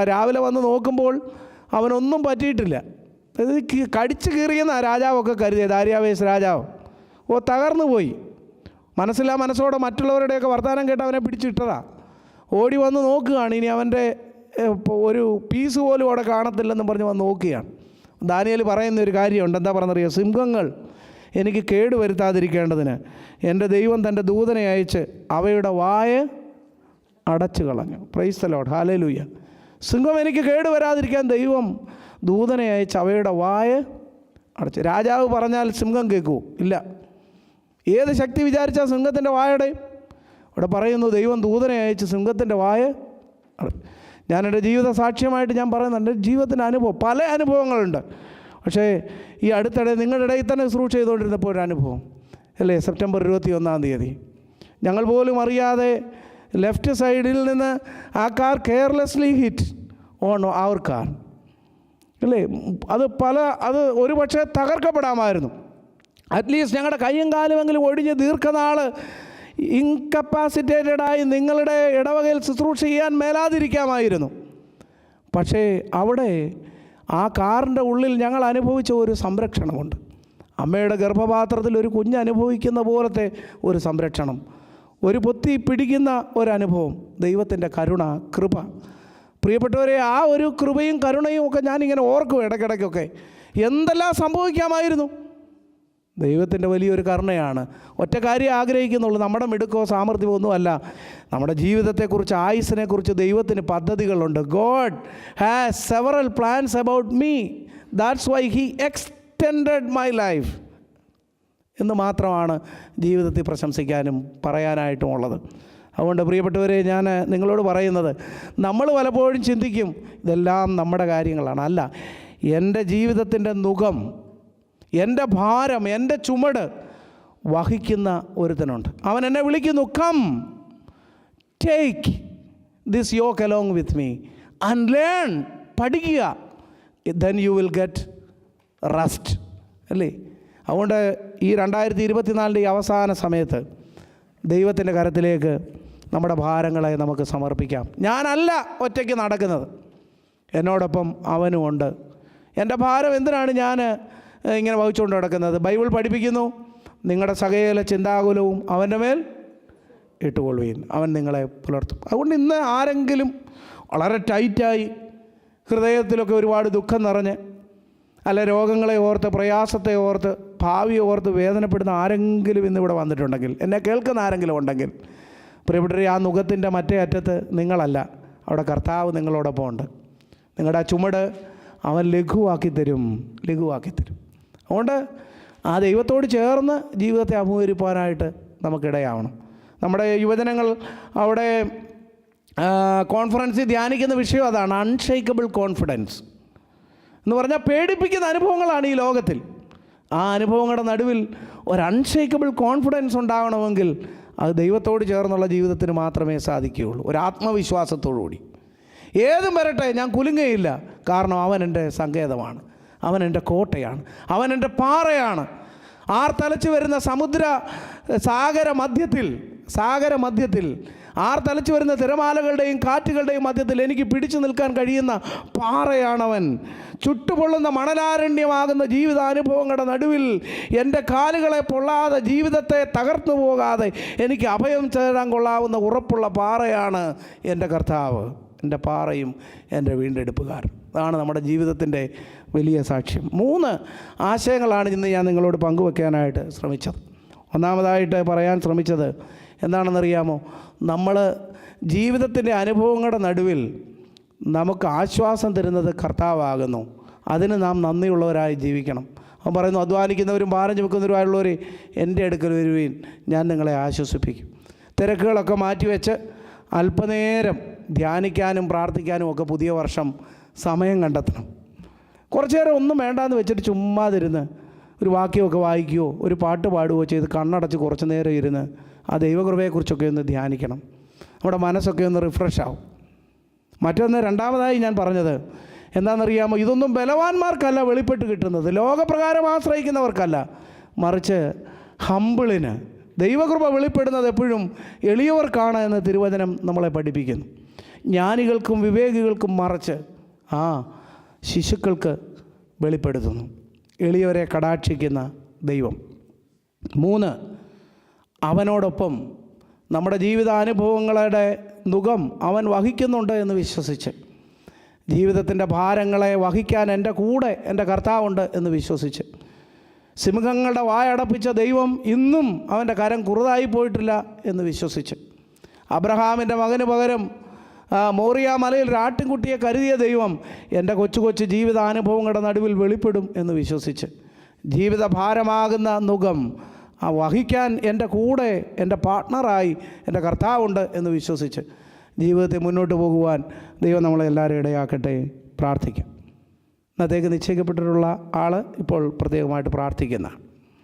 രാവിലെ വന്ന് നോക്കുമ്പോൾ അവനൊന്നും പറ്റിയിട്ടില്ല. ഇത് കടിച്ചു കീറിയെന്ന രാജാവൊക്കെ കരുതിയത്, ദാര്യാവേശ് രാജാവ്. തകർന്നു പോയി. മനസ്സോടെ മറ്റുള്ളവരുടെയൊക്കെ വർത്തമാനം കേട്ട് അവനെ പിടിച്ചിട്ടതാ. ഓടി വന്ന് നോക്കുകയാണ്, ഇനി അവൻ്റെ ഒരു പീസ് പോലും അവിടെ കാണത്തില്ലെന്ന് പറഞ്ഞ് വന്ന് നോക്കുകയാണ്. ദാനിയേൽ പറയുന്ന ഒരു കാര്യമുണ്ട്, എന്താ പറഞ്ഞറിയോ? സിംഹങ്ങൾ എനിക്ക് കേടുവരുത്താതിരിക്കേണ്ടതിന് എൻ്റെ ദൈവം തൻ്റെ ദൂതനെ അയച്ച് അവയുടെ വായ അടച്ചു കളഞ്ഞു. Praise the Lord, hallelujah. സിംഹം എനിക്ക് കേടുവരാതിരിക്കാൻ ദൈവം ദൂതനെ അയച്ച് അവയുടെ വായ അടച്ചു. രാജാവ് പറഞ്ഞാൽ സിംഹം കേൾക്കൂ? ഇല്ല. ഏത് ശക്തി വിചാരിച്ചാൽ സിംഹത്തിൻ്റെ വായടയും? ഇവിടെ പറയുന്നു, ദൈവം ദൂതനെ അയച്ച് സിംഹത്തിൻ്റെ വായ അടച്ചു. ഞാൻ എൻ്റെ ജീവിത സാക്ഷ്യമായിട്ട് ഞാൻ പറയുന്നത്, എൻ്റെ ജീവിതത്തിൻ്റെ അനുഭവം, പല അനുഭവങ്ങളുണ്ട്. പക്ഷേ ഈ അടുത്തിടെ നിങ്ങളുടെ ഇടയിൽ തന്നെ ശുശ്രൂഷ ചെയ്തുകൊണ്ടിരുന്നപ്പോൾ ഒരു അനുഭവം അല്ലേ, സെപ്റ്റംബർ 21-ാം തീയതി ഞങ്ങൾ പോലും അറിയാതെ ലെഫ്റ്റ് സൈഡിൽ നിന്ന് ആ car carelessly hit on our car അല്ലേ. അത് ഒരു പക്ഷേ തകർക്കപ്പെടാമായിരുന്നു. അറ്റ്ലീസ്റ്റ് ഞങ്ങളുടെ കയ്യും കാലുമെങ്കിലും ഒടിഞ്ഞ് ദീർഘനാൾ ഇൻകപ്പാസിറ്റേറ്റഡായി നിങ്ങളുടെ ഇടവകയിൽ ശുശ്രൂഷ ചെയ്യാൻ മേലാതിരിക്കാമായിരുന്നു. പക്ഷേ അവിടെ ആ കാറിൻ്റെ ഉള്ളിൽ ഞങ്ങൾ അനുഭവിച്ച ഒരു സംരക്ഷണമുണ്ട്. അമ്മയുടെ ഗർഭപാത്രത്തിൽ ഒരു കുഞ്ഞ് അനുഭവിക്കുന്ന പോലത്തെ ഒരു സംരക്ഷണം, ഒരു പൊത്തി പിടിക്കുന്ന ഒരനുഭവം, ദൈവത്തിൻ്റെ കരുണ, കൃപ. പ്രിയപ്പെട്ടവരെ, ആ ഒരു കൃപയും കരുണയും ഒക്കെ ഞാനിങ്ങനെ ഓർക്കും ഇടയ്ക്കിടയ്ക്കൊക്കെ. എന്തെല്ലാം സംഭവിക്കാമായിരുന്നു. ദൈവത്തിൻ്റെ വലിയൊരു കരുണയാണ്. ഒറ്റ കാര്യം ആഗ്രഹിക്കുന്നുള്ളൂ, നമ്മുടെ മിടുക്കോ സാമർഥ്യമോ ഒന്നുമല്ല, നമ്മുടെ ജീവിതത്തെക്കുറിച്ച്, ആയുസ്സിനെക്കുറിച്ച് ദൈവത്തിന് പദ്ധതികളുണ്ട്. God has several plans about me, that's why he extended my life എന്ന് മാത്രമാണ് ജീവിതത്തിൽ പ്രശംസിക്കാനും പറയാനായിട്ടും ഉള്ളത്. അതുകൊണ്ട് പ്രിയപ്പെട്ടവരെ, ഞാൻ നിങ്ങളോട് പറയുന്നത്, നമ്മൾ പലപ്പോഴും ചിന്തിക്കും ഇതെല്ലാം നമ്മുടെ കാര്യങ്ങളാണ്. അല്ല, എൻ്റെ ജീവിതത്തിൻ്റെ നുകം, എൻ്റെ ഭാരം, എൻ്റെ ചുമട് വഹിക്കുന്ന ഒരുത്തനുണ്ട്. അവൻ എന്നെ വിളിക്കുന്നു, come take this yoke along with me and learn. പഠിക്കുക, then you will get rest അല്ലേ. അതുകൊണ്ട് ഈ 2024 ഈ അവസാന സമയത്ത് ദൈവത്തിൻ്റെ കരത്തിലേക്ക് നമ്മുടെ ഭാരങ്ങളെ നമുക്ക് സമർപ്പിക്കാം. ഞാനല്ല ഒറ്റയ്ക്ക് നടക്കുന്നത്, എന്നോടൊപ്പം അവനുമുണ്ട്. എൻ്റെ ഭാരം എന്തിനാണ് ഞാൻ ഇങ്ങനെ വഹിച്ചുകൊണ്ട് നടക്കുന്നത്? ബൈബിൾ പഠിപ്പിക്കുന്നു, നിങ്ങളുടെ സകല ചിന്താകുലവും അവൻ്റെ മേൽ ഇട്ടുകൊള്ളുവീൻ, അവൻ നിങ്ങളെ പുലർത്തും. അതുകൊണ്ട് ഇന്ന് ആരെങ്കിലും വളരെ ടൈറ്റായി ഹൃദയത്തിലൊക്കെ ഒരുപാട് ദുഃഖം നിറഞ്ഞ്, അല്ല രോഗങ്ങളെ ഓർത്ത്, പ്രയാസത്തെ ഓർത്ത്, ഭാവിയെ ഓർത്ത് വേദനപ്പെടുന്ന ആരെങ്കിലും ഇന്നിവിടെ വന്നിട്ടുണ്ടെങ്കിൽ, എന്നെ കേൾക്കുന്ന ആരെങ്കിലും ഉണ്ടെങ്കിൽ, പ്രിയപ്പെട്ടവരെ, ആ നുഖത്തിൻ്റെ മറ്റേ അറ്റത്ത് നിങ്ങളല്ല, അവിടെ കർത്താവ് നിങ്ങളോടൊപ്പം ഉണ്ട്. നിങ്ങളുടെ ആ ചുമട് അവൻ ലഘുവാക്കി തരും. അതുകൊണ്ട് ആ ദൈവത്തോട് ചേർന്ന് ജീവിതത്തെ അഭിമുഖീകരിക്കാനായിട്ട് നമുക്കിടയാവണം. നമ്മുടെ യുവജനങ്ങൾ അവിടെ കോൺഫറൻസിൽ ധ്യാനിക്കുന്ന വിഷയം അതാണ്, അൺഷേക്കബിൾ കോൺഫിഡൻസ് എന്ന് പറഞ്ഞാൽ പേടിപ്പിക്കുന്ന അനുഭവങ്ങളാണ് ഈ ലോകത്തിൽ. ആ അനുഭവങ്ങളുടെ നടുവിൽ ഒരു അൺഷേക്കബിൾ കോൺഫിഡൻസ് ഉണ്ടാകണമെങ്കിൽ അത് ദൈവത്തോട് ചേർന്നുള്ള ജീവിതത്തിന് മാത്രമേ സാധിക്കുകയുള്ളൂ. ഒരു ആത്മവിശ്വാസത്തോടുകൂടി ഏതും വരട്ടെ, ഞാൻ കുലുങ്ങയില്ല, കാരണം അവൻ എൻ്റെ സങ്കേതമാണ്, അവൻ എൻ്റെ കോട്ടയാണ്, അവൻ എൻ്റെ പാറയാണ്. ആർത്തലച്ചു വരുന്ന സാഗര മധ്യത്തിൽ ആർത്തലച്ചു വരുന്ന തിരമാലകളുടെയും കാറ്റുകളുടെയും മധ്യത്തിൽ എനിക്ക് പിടിച്ചു നിൽക്കാൻ കഴിയുന്ന പാറയാണവൻ. ചുട്ടുപൊള്ളുന്ന മണലാരണ്യമാകുന്ന ജീവിതാനുഭവങ്ങളുടെ നടുവിൽ എൻ്റെ കാലുകളെ പൊള്ളാതെ, ജീവിതത്തെ തകർന്നു പോകാതെ എനിക്ക് അഭയം ചേരാൻ കൊള്ളാവുന്ന ഉറപ്പുള്ള പാറയാണ് എൻ്റെ കർത്താവ്. എൻ്റെ പാറയും എൻ്റെ വീണ്ടെടുപ്പുകാരൻ. അതാണ് നമ്മുടെ ജീവിതത്തിൻ്റെ വലിയ സാക്ഷ്യം. 3 ആശയങ്ങളാണ് ഇന്ന് ഞാൻ നിങ്ങളോട് പങ്കുവെക്കാനായിട്ട് ശ്രമിച്ചത്. ഒന്നാമതായിട്ട് പറയാൻ ശ്രമിച്ചത് എന്താണെന്നറിയാമോ? നമ്മൾ ജീവിതത്തിൻ്റെ അനുഭവങ്ങളുടെ നടുവിൽ നമുക്ക് ആശ്വാസം തരുന്നത് കർത്താവാകുന്നു. അതിന് നാം നന്ദിയുള്ളവരായി ജീവിക്കണം. അവൻ പറയുന്നു, അധ്വാനിക്കുന്നവരും ഭാരം ചുമക്കുന്നവരുമായുള്ളവർ എൻ്റെ അടുക്കൽ വരുവീൻ, ഞാൻ നിങ്ങളെ ആശ്വസിപ്പിക്കും. തിരക്കുകളൊക്കെ മാറ്റിവെച്ച് അല്പനേരം ധ്യാനിക്കാനും പ്രാർത്ഥിക്കാനും ഒക്കെ പുതിയ വർഷം സമയം കണ്ടെത്തണം. കുറച്ചു നേരം ഒന്നും വേണ്ടാന്ന് വെച്ചിട്ട് ചുമ്മാതിരുന്ന് ഒരു വാക്യമൊക്കെ വായിക്കുകയോ ഒരു പാട്ട് പാടുകയോ ചെയ്ത് കണ്ണടച്ച് കുറച്ച് നേരം ഇരുന്ന് ആ ദൈവകൃപയെക്കുറിച്ചൊക്കെ ഒന്ന് ധ്യാനിക്കണം. നമ്മുടെ മനസ്സൊക്കെ ഒന്ന് റിഫ്രഷ് ആവും. മറ്റൊന്ന്, രണ്ടാമതായി ഞാൻ പറഞ്ഞത് എന്താണെന്നറിയാമോ? ഇതൊന്നും ബലവാന്മാർക്കല്ല വെളിപ്പെട്ട് കിട്ടുന്നത്, ലോകപ്രകാരം ആശ്രയിക്കുന്നവർക്കല്ല, മറിച്ച് ഹമ്പിളിന് ദൈവകൃപ വെളിപ്പെടുന്നത് എപ്പോഴും എളിയവർക്കാണ് എന്ന് തിരുവചനം നമ്മളെ പഠിപ്പിക്കുന്നു. ജ്ഞാനികൾക്കും വിവേകികൾക്കും മറച്ച് ശിശുക്കൾക്ക് വെളിപ്പെടുത്തുന്നു. എളിയവരെ കടാക്ഷിക്കുന്ന ദൈവം. 3, അവനോടൊപ്പം നമ്മുടെ ജീവിതാനുഭവങ്ങളുടെ നുകം അവൻ വഹിക്കുന്നുണ്ട് എന്ന് വിശ്വസിച്ച്, ജീവിതത്തിൻ്റെ ഭാരങ്ങളെ വഹിക്കാൻ എൻ്റെ കൂടെ എൻ്റെ കർത്താവുണ്ട് എന്ന് വിശ്വസിച്ച്, സിംഹങ്ങളുടെ വായടപ്പിച്ച ദൈവം ഇന്നും അവൻ്റെ കരം കുറുതായി പോയിട്ടില്ല എന്ന് വിശ്വസിച്ച്, അബ്രഹാമിൻ്റെ മകന് പകരം മോറിയ മലയിൽ ഒരു ആട്ടിൻകുട്ടിയെ കരുതിയ ദൈവം എൻ്റെ കൊച്ചു കൊച്ചു ജീവിതാനുഭവങ്ങളുടെ നടുവിൽ വെളിപ്പെടും എന്ന് വിശ്വസിച്ച്, ജീവിത ഭാരമാകുന്ന നുകം വഹിക്കാൻ എൻ്റെ കൂടെ എൻ്റെ പാർട്ട്ണറായി എൻ്റെ കർത്താവുണ്ട് എന്ന് വിശ്വസിച്ച് ജീവിതത്തെ മുന്നോട്ട് പോകുവാൻ ദൈവം നമ്മളെ എല്ലാവരും ഇടയാക്കട്ടെ. പ്രാർത്ഥിക്കാം. ഇന്നത്തേക്ക് നിശ്ചയിക്കപ്പെട്ടിട്ടുള്ള ആൾ ഇപ്പോൾ പ്രത്യേകമായിട്ട് പ്രാർത്ഥിക്കുന്ന